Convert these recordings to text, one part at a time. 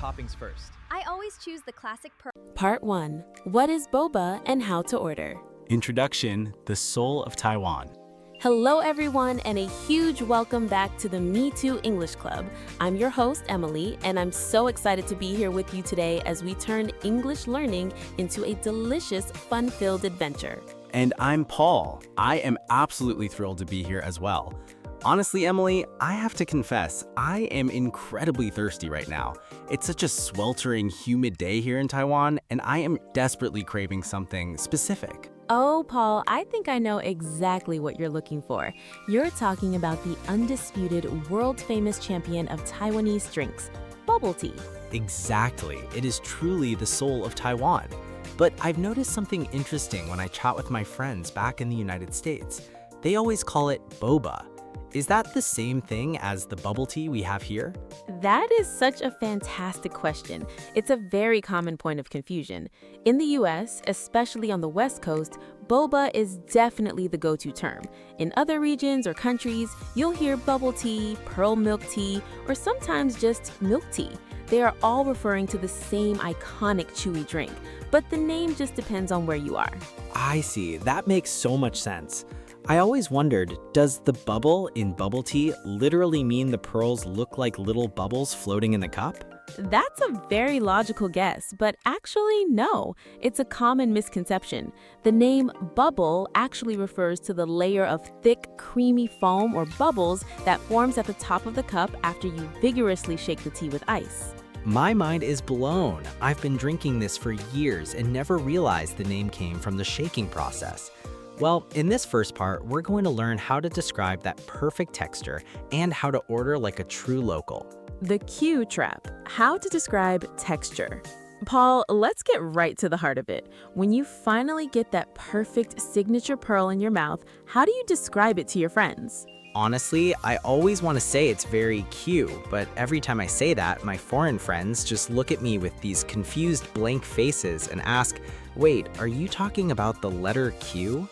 toppings first. I always choose the classic pearl. Part 1. What is boba and how to order? Introduction, the soul of Taiwan. Hello everyone and a huge welcome back to the Mi2 English Club. I'm your host, Emily, and I'm so excited to be here with you today as we turn English learning into a delicious, fun-filled adventure. And I'm Paul. I am absolutely thrilled to be here as well. Honestly, Emily, I have to confess, I am incredibly thirsty right now. It's such a sweltering, humid day here in Taiwan, and I am desperately craving something specific. Oh, Paul, I think I know exactly what you're looking for. You're talking about the undisputed, world-famous champion of Taiwanese drinks, bubble tea. Exactly. It is truly the soul of Taiwan. But I've noticed something interesting when I chat with my friends back in the United States. They always call it boba. Is that the same thing as the bubble tea we have here? That is such a fantastic question. It's a very common point of confusion. In the US, especially on the West Coast, boba is definitely the go-to term. In other regions or countries, you'll hear bubble tea, pearl milk tea, or sometimes just milk tea. They are all referring to the same iconic chewy drink, but the name just depends on where you are. I see. That makes so much sense. I always wondered, does the bubble in bubble tea literally mean the pearls look like little bubbles floating in the cup? That's a very logical guess, but actually no. It's a common misconception. The name bubble actually refers to the layer of thick, creamy foam or bubbles that forms at the top of the cup after you vigorously shake the tea with ice. My mind is blown. I've been drinking this for years and never realized the name came from the shaking process. Well, in this first part, we're going to learn how to describe that perfect texture and how to order like a true local. The Q trap, how to describe texture. Paul, let's get right to the heart of it. When you finally get that perfect signature pearl in your mouth, how do you describe it to your friends? Honestly, I always want to say it's very Q, but every time I say that, my foreign friends just look at me with these confused blank faces and ask, wait, are you talking about the letter Q?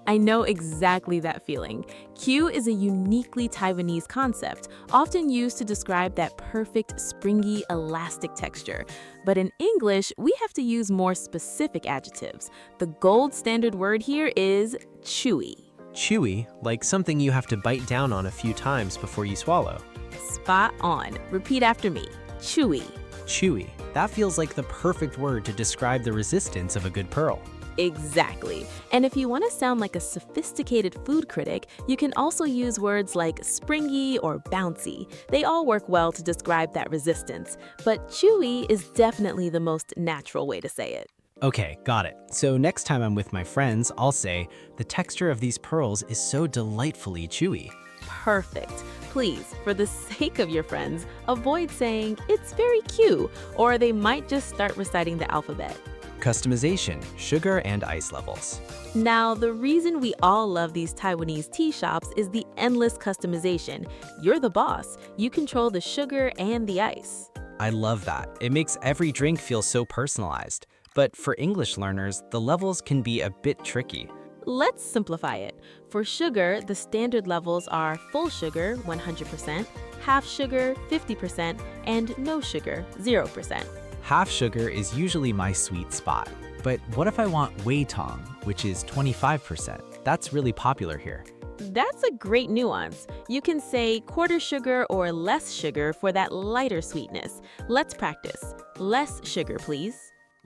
I know exactly that feeling. Q is a uniquely Taiwanese concept, often used to describe that perfect, springy, elastic texture. But in English, we have to use more specific adjectives. The gold standard word here is chewy. Chewy, like something you have to bite down on a few times before you swallow. Spot on. Repeat after me. Chewy. Chewy. That feels like the perfect word to describe the resistance of a good pearl. Exactly. And if you want to sound like a sophisticated food critic, you can also use words like springy or bouncy. They all work well to describe that resistance, but chewy is definitely the most natural way to say it. Okay, got it. So next time I'm with my friends, I'll say, the texture of these pearls is so delightfully chewy. Perfect. Please, for the sake of your friends, avoid saying, it's very cute, or they might just start reciting the alphabet. Customization, sugar and ice levels. Now, the reason we all love these Taiwanese tea shops is the endless customization. You're the boss. You control the sugar and the ice. I love that. It makes every drink feel so personalized. But for English learners, the levels can be a bit tricky. Let's simplify it. For sugar, the standard levels are full sugar, 100%, half sugar, 50%, and no sugar, 0%. Half sugar is usually my sweet spot. But what if I want wei tong, which is 25%? That's really popular here. That's a great nuance. You can say quarter sugar or less sugar for that lighter sweetness. Let's practice. Less sugar, please.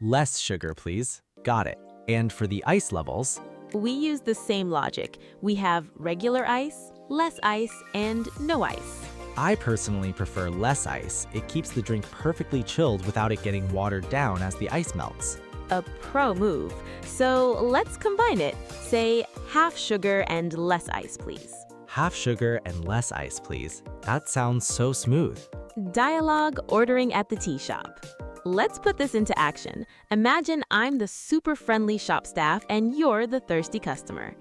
Less sugar, please. Got it. And for the ice levels? We use the same logic. We have regular ice, less ice, and no ice. I personally prefer less ice. It keeps the drink perfectly chilled without it getting watered down as the ice melts. A pro move. So let's combine it. Say half sugar and less ice, please. Half sugar and less ice, please. That sounds so smooth. Dialogue ordering at the tea shop. Let's put this into action. Imagine I'm the super friendly shop staff and you're the thirsty customer.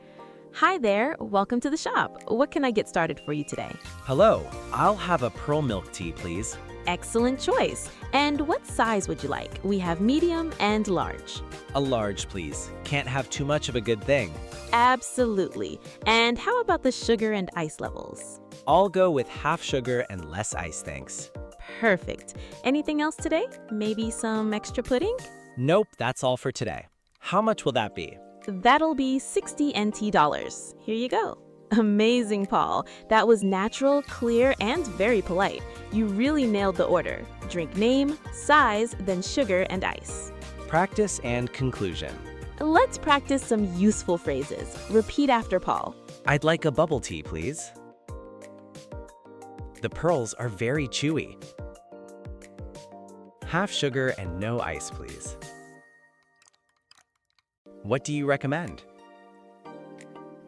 Hi there, welcome to the shop. What can I get started for you today? Hello, I'll have a pearl milk tea, please. Excellent choice. And what size would you like? We have medium and large. A large, please. Can't have too much of a good thing. Absolutely. And how about the sugar and ice levels? I'll go with half sugar and less ice, thanks. Perfect. Anything else today? Maybe some extra pudding? Nope, that's all for today. How much will that be? That'll be 60 NT dollars. Here you go. Amazing, Paul. That was natural, clear, and very polite. You really nailed the order. Drink name, size, then sugar and ice. Practice and conclusion. Let's practice some useful phrases. Repeat after Paul. I'd like a bubble tea, please. The pearls are very chewy. Half sugar and no ice, please. What do you recommend?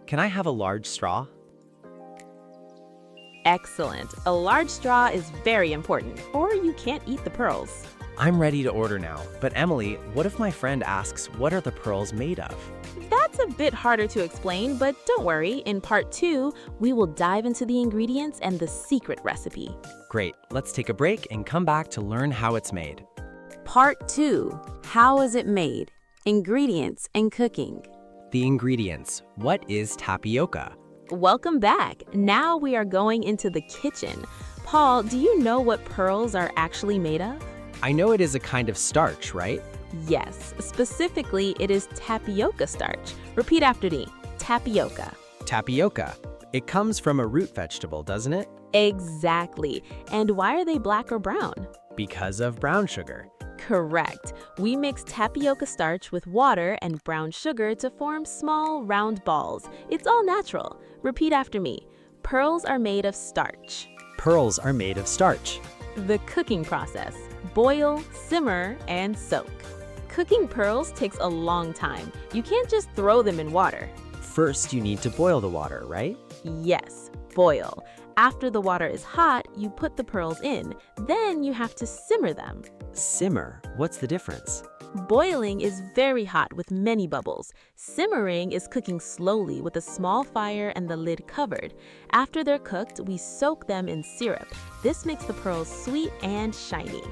Can I have a large straw? Excellent. A large straw is very important, or you can't eat the pearls. I'm ready to order now, but Emily, what if my friend asks, what are the pearls made of? That's a bit harder to explain, but don't worry. In part 2, we will dive into the ingredients and the secret recipe. Great, let's take a break and come back to learn how it's made. Part 2, how is it made? Ingredients and cooking. The ingredients. What is tapioca? Welcome back. Now we are going into the kitchen. Paul, do you know what pearls are actually made of? I know it is a kind of starch, right? Yes, specifically it is tapioca starch. Repeat after me. Tapioca. Tapioca. It comes from a root vegetable, doesn't it? Exactly. And why are they black or brown? Because of brown sugar. Correct. We mix tapioca starch with water and brown sugar to form small, round balls. It's all natural. Repeat after me. Pearls are made of starch. Pearls are made of starch. The cooking process. Boil, simmer, and soak. Cooking pearls takes a long time. You can't just throw them in water. First, you need to boil the water, right? Yes, boil. After the water is hot, you put the pearls in. Then you have to simmer them. Simmer. What's the difference? Boiling is very hot with many bubbles. Simmering is cooking slowly with a small fire and the lid covered. After they're cooked, we soak them in syrup. This makes the pearls sweet and shiny.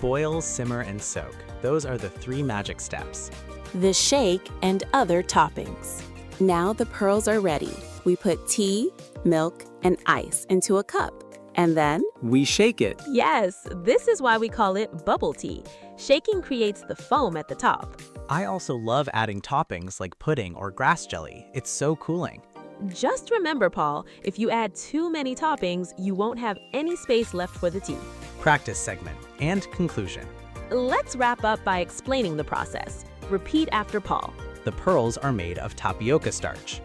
Boil, simmer, and soak. Those are the 3 magic steps. The shake and other toppings. Now the pearls are ready. We put tea, milk, and ice into a cup. And then we shake it. Yes, this is why we call it bubble tea. Shaking creates the foam at the top. I also love adding toppings like pudding or grass jelly. It's so cooling. Just remember, Paul, if you add too many toppings, you won't have any space left for the tea. Practice segment and conclusion. Let's wrap up by explaining the process. Repeat after Paul. The pearls are made of tapioca starch.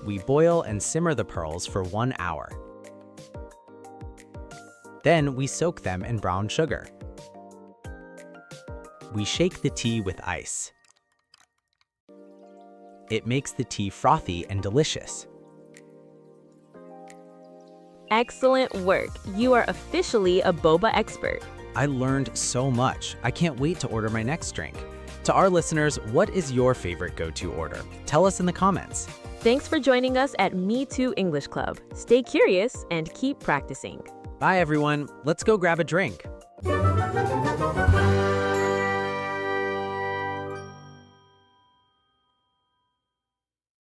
We boil and simmer the pearls for 1 hour. Then we soak them in brown sugar. We shake the tea with ice. It makes the tea frothy and delicious. Excellent work. You are officially a boba expert. I learned so much. I can't wait to order my next drink. To our listeners, what is your favorite go-to order? Tell us in the comments. Thanks for joining us at Mi2 English Club. Stay curious and keep practicing. Bye everyone. Let's go grab a drink.